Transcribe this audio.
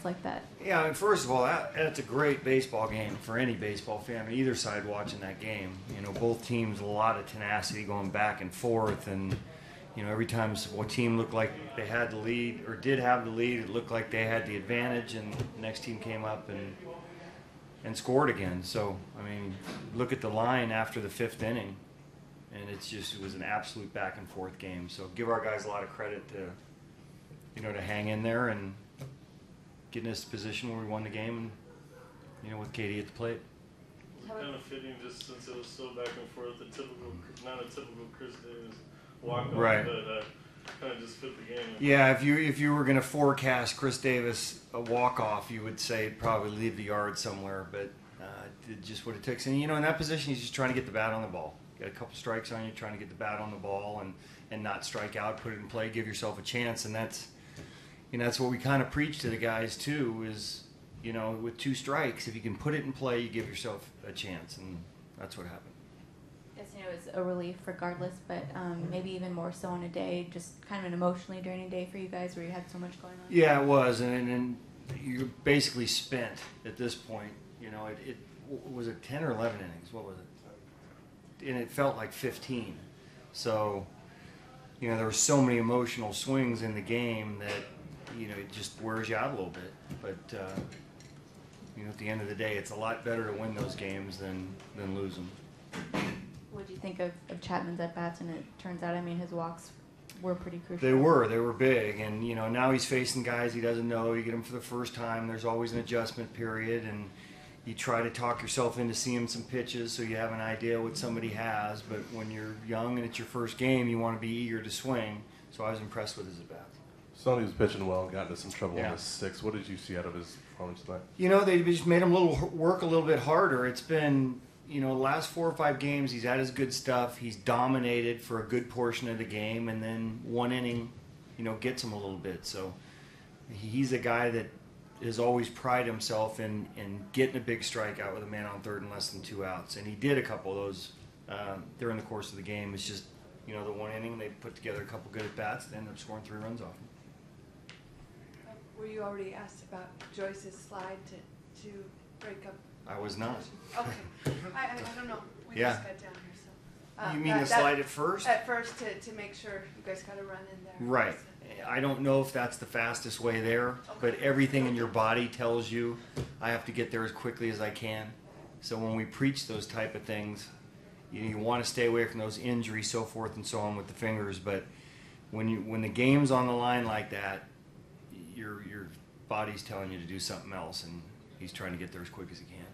moments like that? Yeah, I mean, first of all, that's a great baseball game for any baseball fan on either side watching that game. You know, both teams, a lot of tenacity going back and forth, and you know, every time one team looked like they had the lead or did have the lead, it looked like they had the advantage, and the next team came up and scored again. So, I mean, look at the line after the fifth inning, and it was an absolute back and forth game. So, give our guys a lot of credit to hang in there and get in this position where we won the game, and with Katie at the plate. Kind of fitting, just since it was so back and forth, not a typical Chris Davis walk-off, right. But kind of just fit the game. Yeah, if you were going to forecast Chris Davis a walk-off, you would say probably leave the yard somewhere, but just what it takes. And, in that position, he's just trying to get the bat on the ball. Got a couple strikes on you, trying to get the bat on the ball and not strike out, put it in play, give yourself a chance, and that's what we kind of preach to the guys, too, is, with 2 strikes, if you can put it in play, you give yourself a chance, and that's what happened. Yes, it was a relief regardless, but maybe even more so on a day, just kind of an emotionally draining day for you guys where you had so much going on. Yeah, it was, and you're basically spent at this point. It was it 10 or 11 innings? What was it? And it felt like 15. So, there were so many emotional swings in the game that, it just wears you out a little bit. But, at the end of the day, it's a lot better to win those games than lose them. What did you think of Chapman's at-bats? And it turns out, his walks were pretty crucial. They were big. And, now he's facing guys he doesn't know. You get them for the first time. There's always an adjustment period. And you try to talk yourself into seeing some pitches so you have an idea what somebody has. But when you're young and it's your first game, you want to be eager to swing. So I was impressed with his at-bats. Sonny was pitching well, got into some trouble in Yeah. the 6th. What did you see out of his performance tonight? They just made him work a little bit harder. It's been, the last 4 or 5 games, he's had his good stuff. He's dominated for a good portion of the game, and then one inning, gets him a little bit. So he's a guy that has always prided himself in getting a big strikeout with a man on third and less than 2 outs. And he did a couple of those during the course of the game. It's just, the one inning, they put together a couple good at-bats, they ended up scoring 3 runs off him. Were you already asked about Joyce's slide to break up? I was not. Okay. I don't know. We Yeah. just got down here, so. You mean the slide at first? At first, to make sure you guys got to run in there. Right. I don't know if that's the fastest way there, but everything in your body tells you I have to get there as quickly as I can. So when we preach those type of things, you want to stay away from those injuries, so forth and so on with the fingers. But when the game's on the line like that, your body's telling you to do something else, and he's trying to get there as quick as he can.